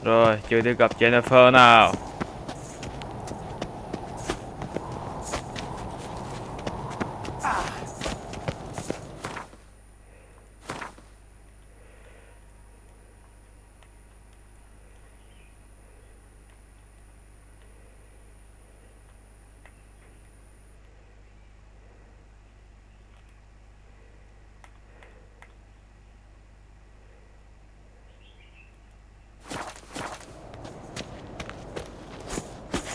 Rồi, chưa đi gặp Jennifer nào.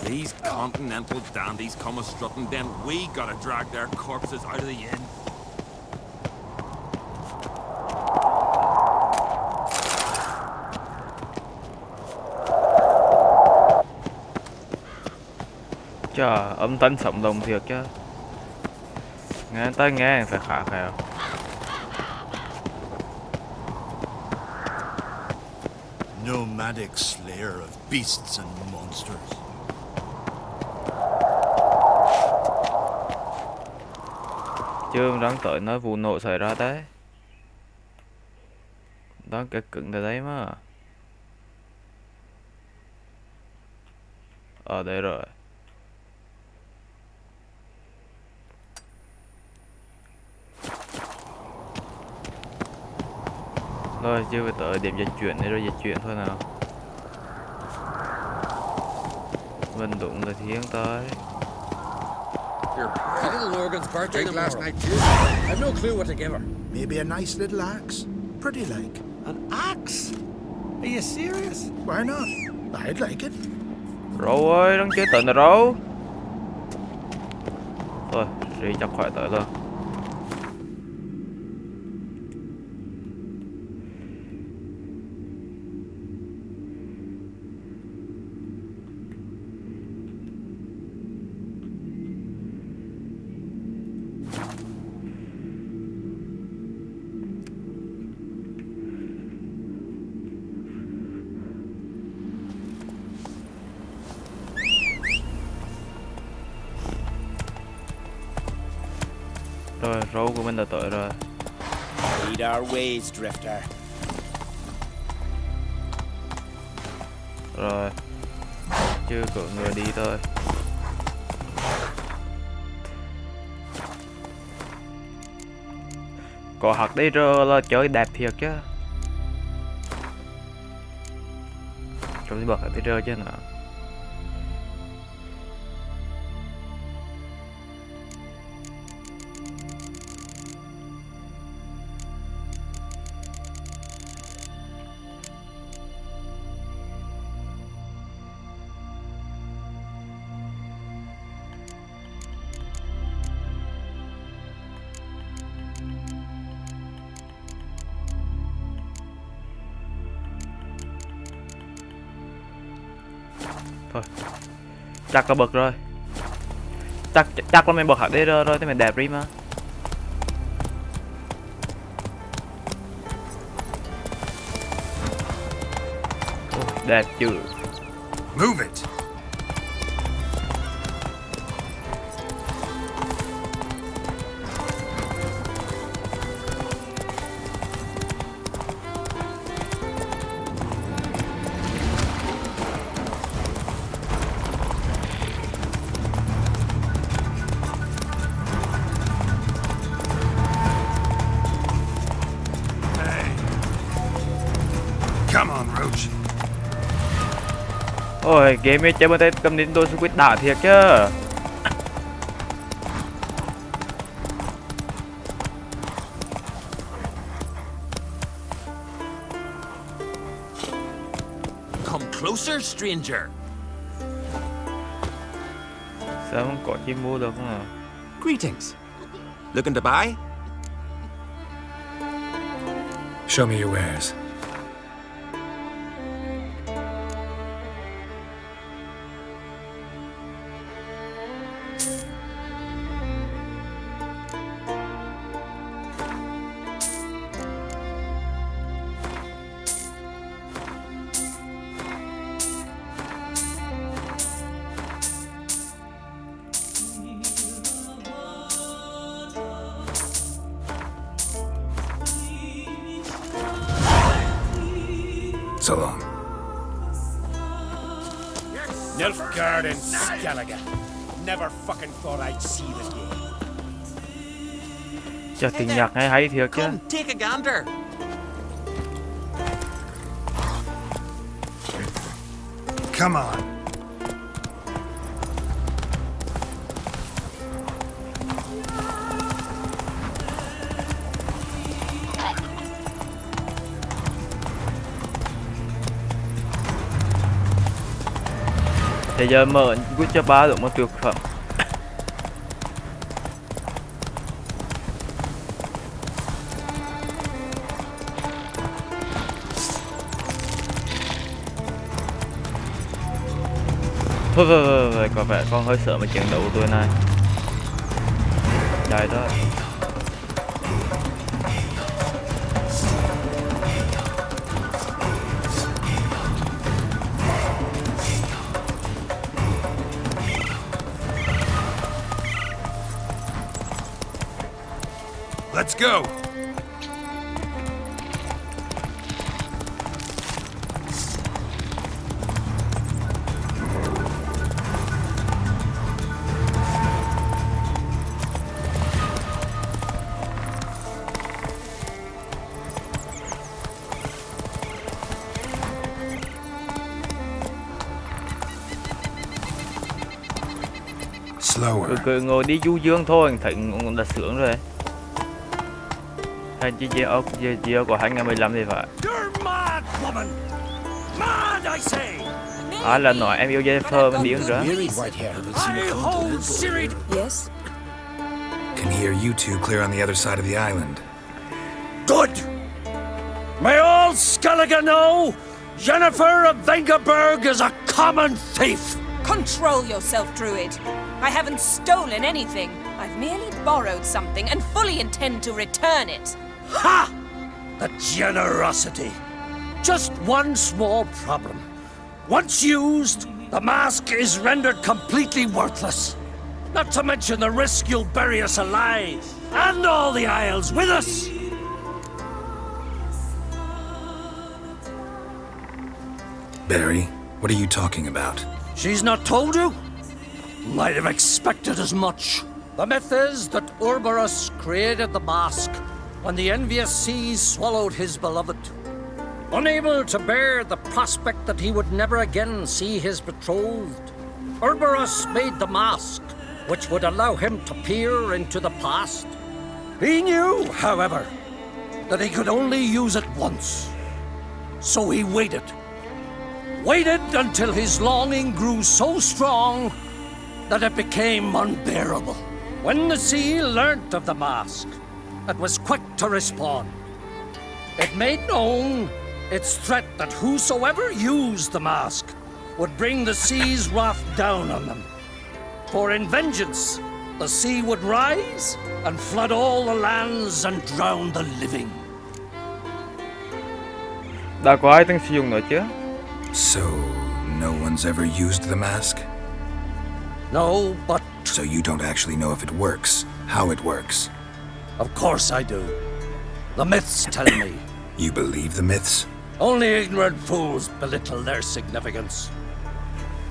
These continental dandies come a-strutting, then we gotta drag their corpses out of the inn. Chà, âm thanh sống động thiệt chứ. Nghe tai nghe phải khá khéo. Nomadic slayer of beasts and monsters. Chương đang tới nói vụ nổ xảy ra đấy. Đang cái cứng tại đấy mà. Ở đây rồi. Rồi chưa phải tới điểm dịch chuyển này rồi dịch chuyển thôi nào. Mình đúng là thiên tới. The little organ's birthday last night too. I've no clue what to give her. Maybe a nice little axe. Pretty like. An axe? Are you serious? Why not? I'd like it. Râu ơi, đang chơi tận rồi râu. Thôi, đi chắc khỏi tới rồi. Rồi, râu của mình đã tới rồi. Lead our ways, Drifter. Rồi, chưa có người đi thôi. Có hạt đi rồi là chơi đẹp thiệt chứ. Chúng đi bật hạt đi rơ chứ nào. Thôi, chắc là bật rồi. Chắc là mình bật hạt đi rồi thì mình đẹp đi mà. Đẹp chứ. Move it. Come on, Roach. Ôi, game ấy chơi bên tay cầm Nintendo Switch đã thiệt chứ. Come closer, stranger. Sao không có chi mua được không à? Greetings. Looking to buy? Show me your wares. So long. Nilfgaard and Skellige. Never fucking thought I'd see the day. Cho tiếng nhạc hay hay thiệt chứ. Come, take a gander. Come on. Thì giờ mở Witcher 3 được một tuyệt phẩm. Thôi, có vẻ con hơi sợ mà trận đấu tôi này. Chạy thôi. Let's go. Slower. Cứ ngồi đi du dương thôi, thấy cũng đã sướng rồi. Hay chỉ của 2015 thì phải. You're mad, woman. Mad, I say. Là nói em yêu Jennifer mình điên rồi. I hold Ciri. Yes? Can hear you two clear on the other side of the island. Good. May all Skellige know Jennifer of Vengerberg is a common thief. Control yourself, Druid. I haven't stolen anything. I've merely borrowed something and fully intend to return it. Ha! The generosity. Just one small problem. Once used, the mask is rendered completely worthless. Not to mention the risk you'll bury us alive, and all the Isles with us. Barry, what are you talking about? She's not told you? Might have expected as much. The myth is that Ouroboros created the mask when the envious seas swallowed his beloved. Unable to bear the prospect that he would never again see his betrothed, Ouroboros made the mask, which would allow him to peer into the past. He knew, however, that he could only use it once. So he waited. Waited until his longing grew so strong that it became unbearable. When the sea learnt of the mask, it was quick to respond. It made known its threat that whosoever used the mask would bring the sea's wrath down on them. For in vengeance, the sea would rise and flood all the lands and drown the living. Đã có ai từng sử dụng nó chứ? So, no one's ever used the mask? No, but So you don't actually know if it works, how it works. of course I do. The myths tell me. You believe the myths? Only ignorant fools belittle their significance.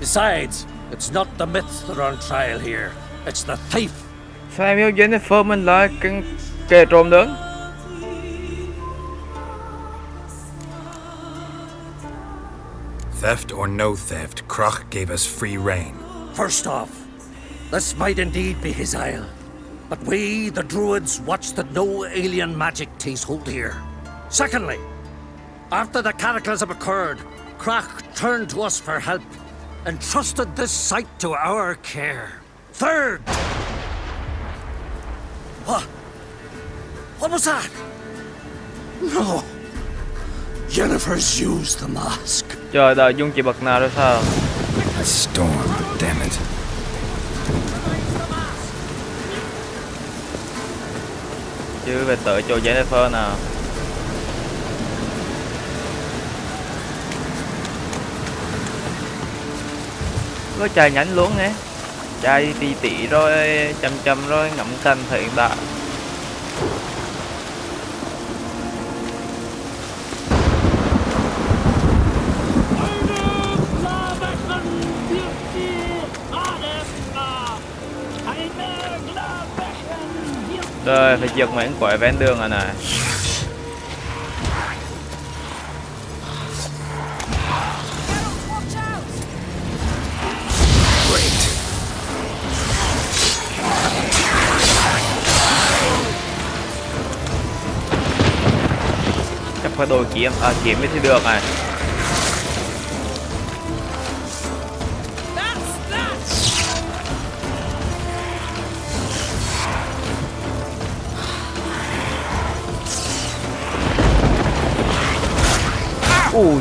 Besides, it's not the myths that are on trial here. It's the thief. Sao em yêu Jennifer mình là kẻ trộm lớn? Theft or no theft, Krach gave us free reign. First off, this might indeed be his isle. But we, the Druids, watch that no alien magic takes hold here. Secondly, after the cataclysm occurred, Krach turned to us for help and trusted this site to our care. Third, what? What was that? No. Jennifer's used the mask. Trời đã dùng chỉ bậc nào rồi sao? Storm, damn it. Chứ phải tới chỗ Jennifer nào. Có chạy nhanh luôn nghe. Chạy tỉ tỉ rồi chậm chậm rồi ngắm cảnh thấy đã. Rồi phải giật mấy quả ven đường rồi này. Chắc phải đổi kiếm, kiếm mới thì được này.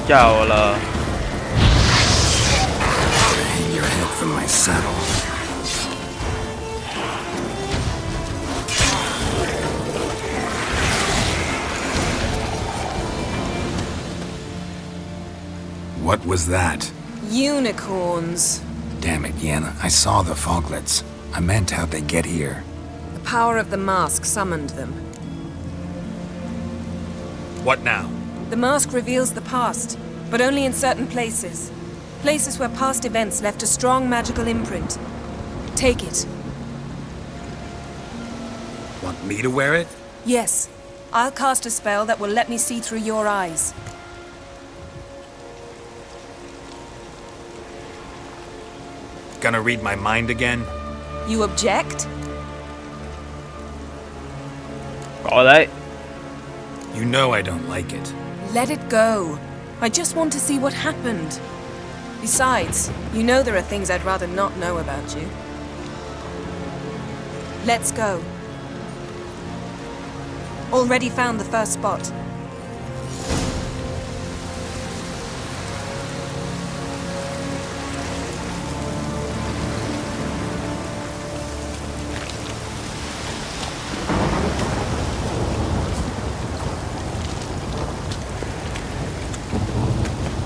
Chào là Hang your head from my saddle. What was that? Unicorns. Damn it, Yen. I saw the foglets. I meant how'd they get here? The power of the mask summoned them. What now? The mask reveals the past, but only in certain places. Places where past events left a strong magical imprint. Take it. Want me to wear it? Yes. I'll cast a spell that will let me see through your eyes. Gonna read my mind again? You object? có đấy. You know I don't like it. Let it go. I just want to see what happened. Besides, you know there are things I'd rather not know about you. Let's go. Already found the first spot.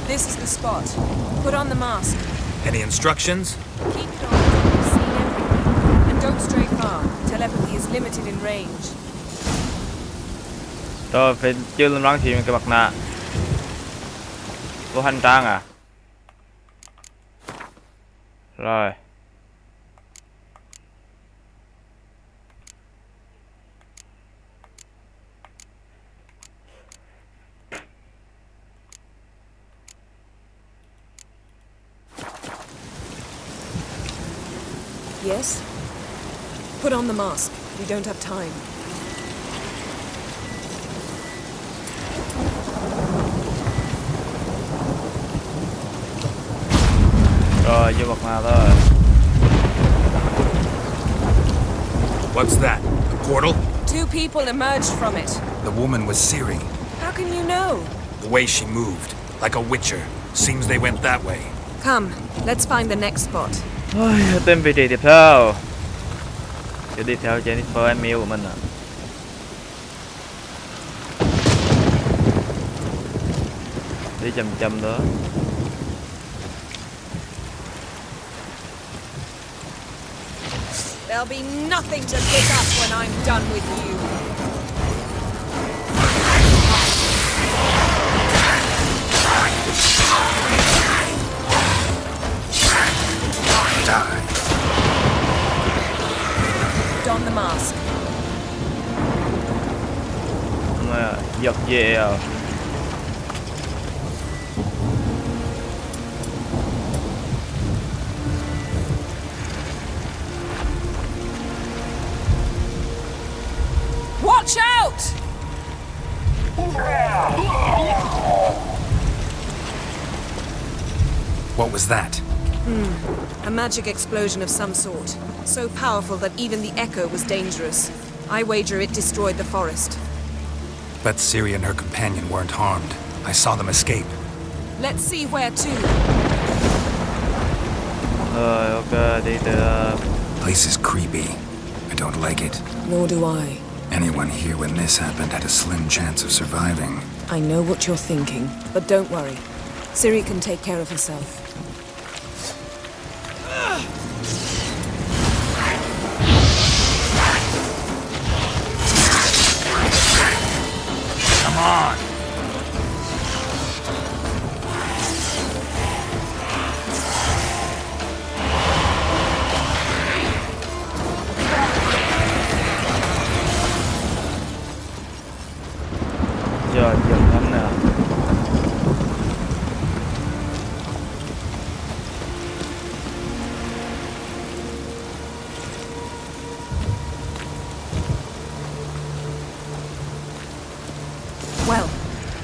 This is the spot. Put on the mask. Any instructions? Keep it on until you've seen everything. And don't stray far. Telepathy is limited in range. Rồi phải chưa lên đoán thì cái mặt nạ của hành trang à. Rồi Yes? Put on the mask. We don't have time. rồi vô mặt nạ thôi. What's that? A portal? Two people emerged from it. The woman was Ciri. How can you know? The way she moved, like a witcher. Seems they went that way. Come, let's find the next spot. Ôi, tìm vị trí tiếp theo. Sẽ đi theo Jennifer Emil của mình à. Đi chậm chậm đó. There'll be nothing to pick up when I'm done with you. Die. Don the mask. Giật về à. Watch out! What was that? A magic explosion of some sort. So powerful that even the echo was dangerous. I wager it destroyed the forest. Bet Ciri and her companion weren't harmed. I saw them escape. Let's see where to. Rồi ok, đi từ Place is creepy. I don't like it. Nor do I. Anyone here when this happened had a slim chance of surviving. I know what you're thinking, but don't worry. Ciri can take care of herself. Come on! giờ dừng lắm nè. Well,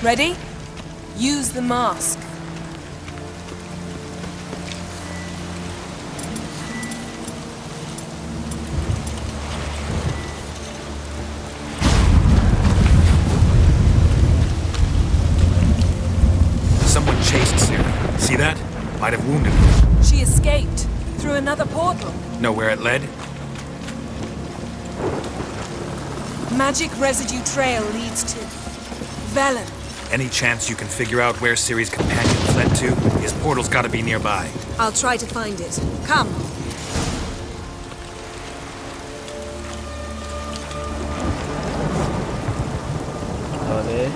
ready? Use the mask. Someone chased Sarah. See that? Might have wounded her. She escaped through another portal. Know where it led? Magic residue trail leads to Velen. Any chance you can figure out where Ciri's companion fled to? His portal's gotta be nearby. I'll try to find it. Come. Rồi đi.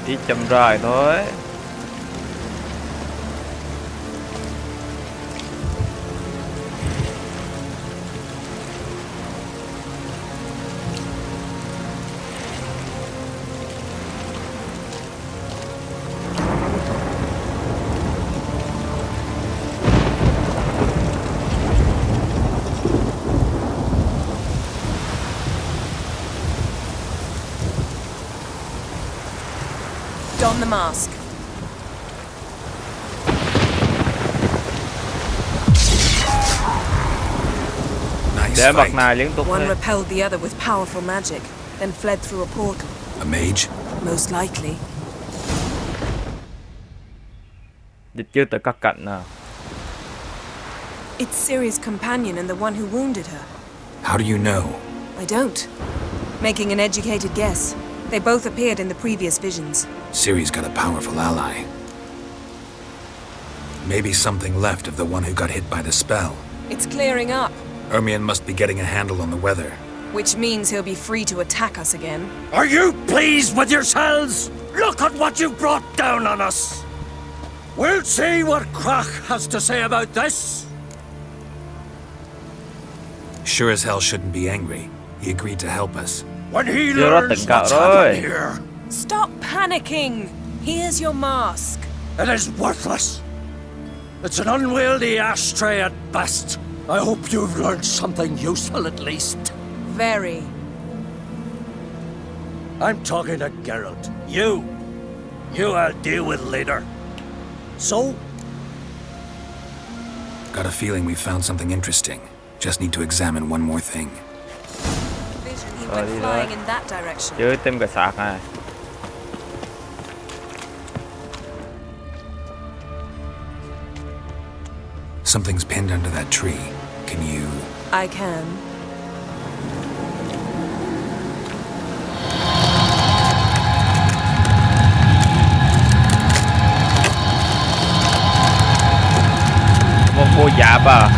Đi chậm rãi thôi. Don the mask. Nice Để bật fight. này liên tục One thôi. repelled the other with powerful magic, then fled through a portal. A mage? Most likely. Dịch chưa tới các cạnh nào. It's Ciri's companion and the one who wounded her. How do you know? I don't. Making an educated guess. They both appeared in the previous visions. Ciri's got a powerful ally. Maybe something left of the one who got hit by the spell. It's clearing up, Ermion must be getting a handle on the weather. which means he'll be free to attack us again. Are you pleased with yourselves? Look at what you've brought down on us. We'll see what Krach has to say about this. Sure as hell shouldn't be angry. He agreed to help us. When he Chưa có learns tình cảm what's rồi. happened here, Stop panicking! Here's your mask. it is worthless. It's an unwieldy ashtray at best. I hope you've learned something useful at least. Very. I'm talking to Geralt. You I'll deal with later. So, Got a feeling we found something interesting. Just need to examine one more thing. Vision, he Rồi, went đi flying thôi. in that direction. Chứ tìm cái xác này. Something's pinned under that tree. Can you... I can. Một bộ giáp à.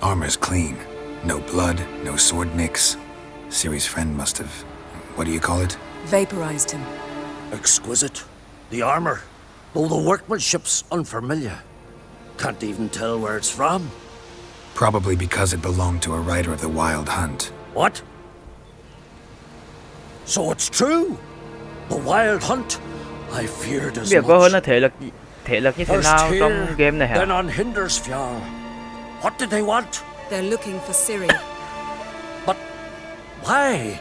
Armor's clean. No blood, no sword nicks. Ciri's friend must have... What do you call it? Vaporized him. exquisite. The armor, though the workmanship's unfamiliar. Can't even tell where it's from. Probably because it belonged to a rider of the Wild Hunt. What? So it's true? The Wild Hunt? I feared as Việc có hơn là much. thể lực như thế First nào trong here, game này then hả? on Hindersfjall. What did they want? They're looking for Ciri. But why?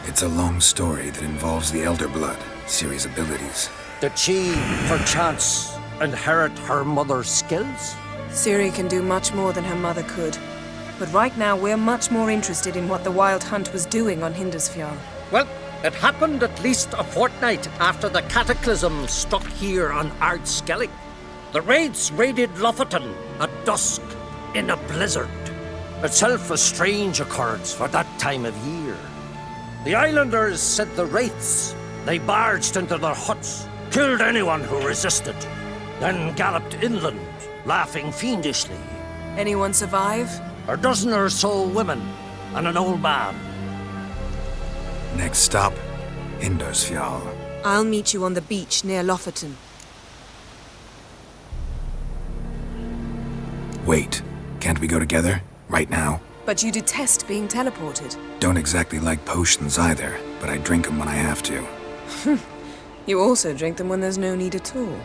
It's a long story that involves the Elder Blood, Ciri's abilities. Did she, perchance, inherit her mother's skills? Ciri can do much more than her mother could. But right now, we're much more interested in what the Wild Hunt was doing on Hindersfjall. Well, it happened at least a fortnight after the cataclysm struck here on Ardskellig. The raids raided Lofoten at dusk in a blizzard. Itself a strange occurrence for that time of year. The islanders said the wraiths. They barged into their huts, killed anyone who resisted, then galloped inland, laughing fiendishly. Anyone survive? A dozen or so women and an old man. Next stop, Hindarsfjall. I'll meet you on the beach near Lofoten. Wait, can't we go together? Right now? But you detest being teleported. Don't exactly like potions either, but I drink them when I have to. You also drink them when there's no need at all.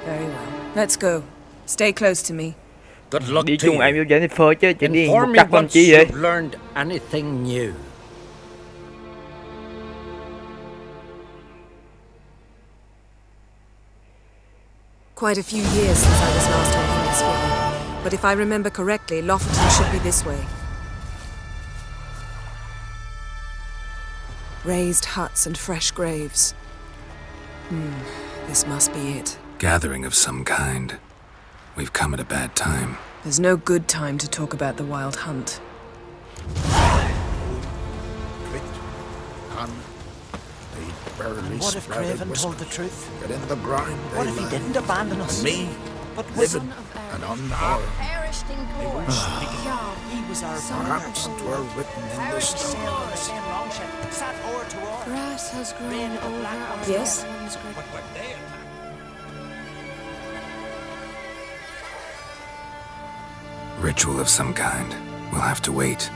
Very well. Let's go. Stay close to me. Good luck Đi to chung em you. vô giải phơ chứ chỉ đi một Inform me chắc làm once chi vậy? you've learned anything new. Quite a few years since I was last on Hindisfjord. But if I remember correctly, Lofoten should be this way. Raised huts and fresh graves. This must be it. Gathering of some kind. We've come at a bad time. There's no good time to talk about the Wild Hunt. What if Craven told the truth? Get in the ground. What if he didn't abandon us? Me, But was living and unborn. perished in gore? He was our Perhaps 'twere written in the Perished stars. sailed on the same longship, sat oar to oar. Grass has grown Rain of over black our Yes? lawns great. But when they attack, Ritual of some kind. We'll have to wait.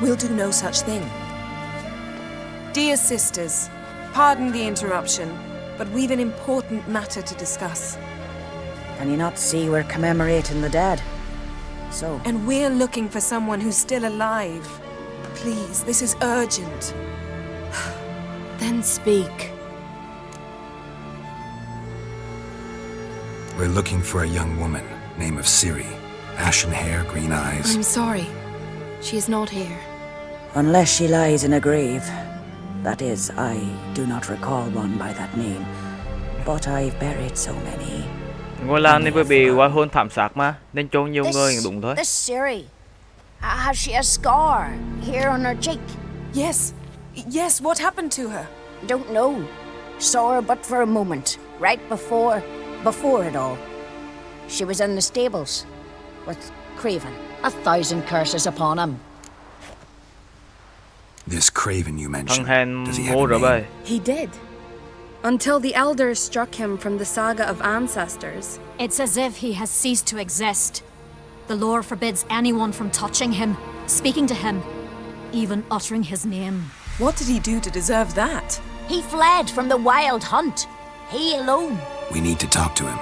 We'll do no such thing. Dear sisters, pardon the interruption, but we've an important matter to discuss. Can you not see we're commemorating the dead? So, And we're looking for someone who's still alive. Please, this is urgent. Then speak. We're looking for a young woman, name of Ciri. Ashen hair, green eyes. I'm sorry. She is not here. unless she lies in a grave. That is, I do not recall one by that name, but I've buried so many. Ngôi làng này bởi vì qua hôn thảm sát mà, nên chôn nhiều người đúng thôi. This Ciri. Has she a scar here on her cheek? Yes. Yes, what happened to her? Don't know. Saw her but for a moment, right before it all. She was in the stables with Craven. 1,000 curses upon him. This Craven you Thằng mentioned, hèn does he have mua a rồi name? bơi. He did. Until the elders struck him from the saga of ancestors. It's as if he has ceased to exist. The lore forbids anyone from touching him, speaking to him, even uttering his name. What did he do to deserve that? He fled from the Wild Hunt. He alone. We need to talk to him,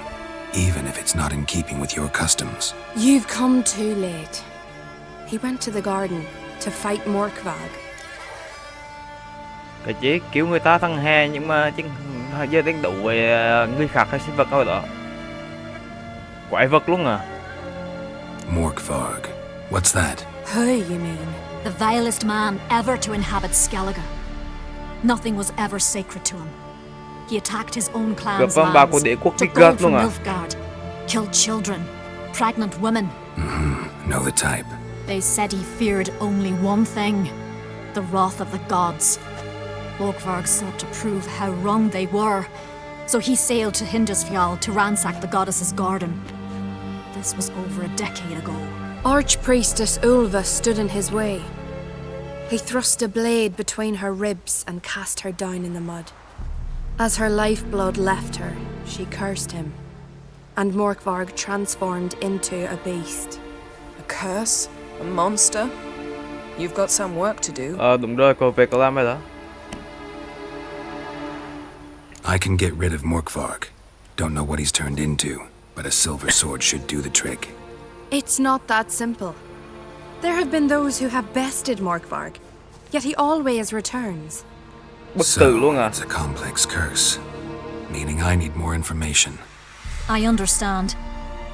even if it's not in keeping with your customs. You've come too late. He went to the garden to fight Morkvag. Cái chế cứu người ta thằng hè nhưng mà chứ giờ đánh đủ về người khác hay sinh vật thôi đó. Quái vật luôn à. Morkvarg. What's that? Who, you mean? The vilest man ever to inhabit Skellige. Nothing was ever sacred to him. He attacked his own clan's Cướp vàng bạc của lands, đế quốc took Midgard gold luôn from à. Nilfgaard, killed children, pregnant women. Know the type. They said he feared only one thing, the wrath of the gods. Morkvarg sought to prove how wrong they were, so he sailed to Hindisfjall to ransack the goddess's garden. This was over a decade ago. Archpriestess Ulva stood in his way. He thrust a blade between her ribs and cast her down in the mud. As her lifeblood left her, she cursed him, and Morkvarg transformed into a beast. A curse? A monster? You've got some work to do. Đúng rồi, cô về cô làm rồi đó. I can get rid of Morkvarg. Don't know what he's turned into, but a silver sword should do the trick. It's not that simple. There have been those who have bested Morkvarg, yet he always returns. Bất tử luôn So, à. it's a complex curse, meaning I need more information. I understand,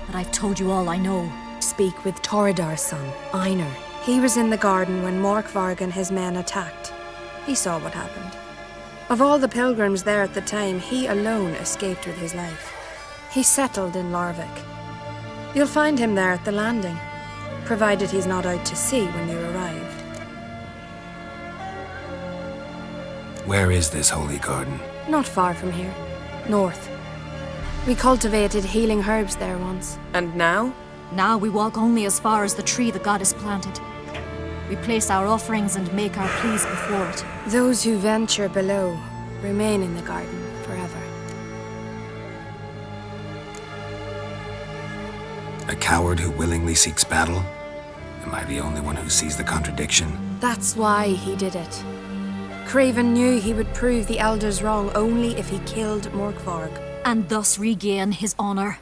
but I've told you all I know. Speak with Torridar's son, Einar. He was in the garden when Morkvarg and his men attacked. He saw what happened. Of all the pilgrims there at the time, he alone escaped with his life. He settled in Larvik. You'll find him there at the landing, provided he's not out to sea when you arrived. Where is this holy garden? Not far from here, north. We cultivated healing herbs there once. And now? Now we walk only as far as the tree the goddess planted. We place our offerings and make our pleas before it. Those who venture below remain in the garden forever. A coward who willingly seeks battle? Am I the only one who sees the contradiction? That's why he did it. Craven knew he would prove the elders wrong only if he killed Morkvarg. And thus regain his honor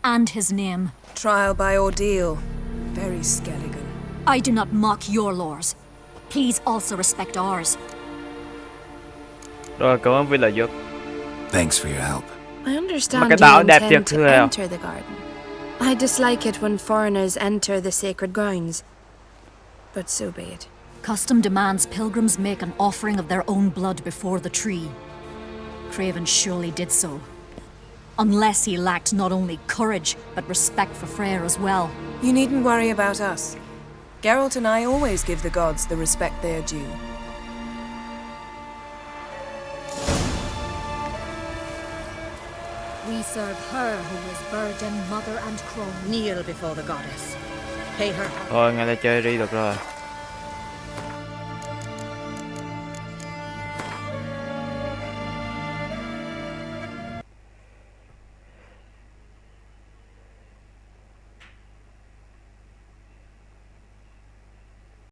and his name. Trial by ordeal. Very Skelligan. I do not mock your laws. Please also respect ours. Rồi, cảm ơn vì lời giúp. Thanks for your help. I understand cái you đảo đẹp intend thiệt to thưa à? enter the garden. I dislike it when foreigners enter the sacred grounds. But so be it. Custom demands pilgrims make an offering of their own blood before the tree. Craven surely did so. Unless he lacked not only courage, but respect for Freyr as well. You needn't worry about us. Geralt and I always give the gods the respect they are due. We serve her who is virgin, mother and crone. Kneel before the goddess. Pay her. Thôi, ngay ta chơi đi được rồi.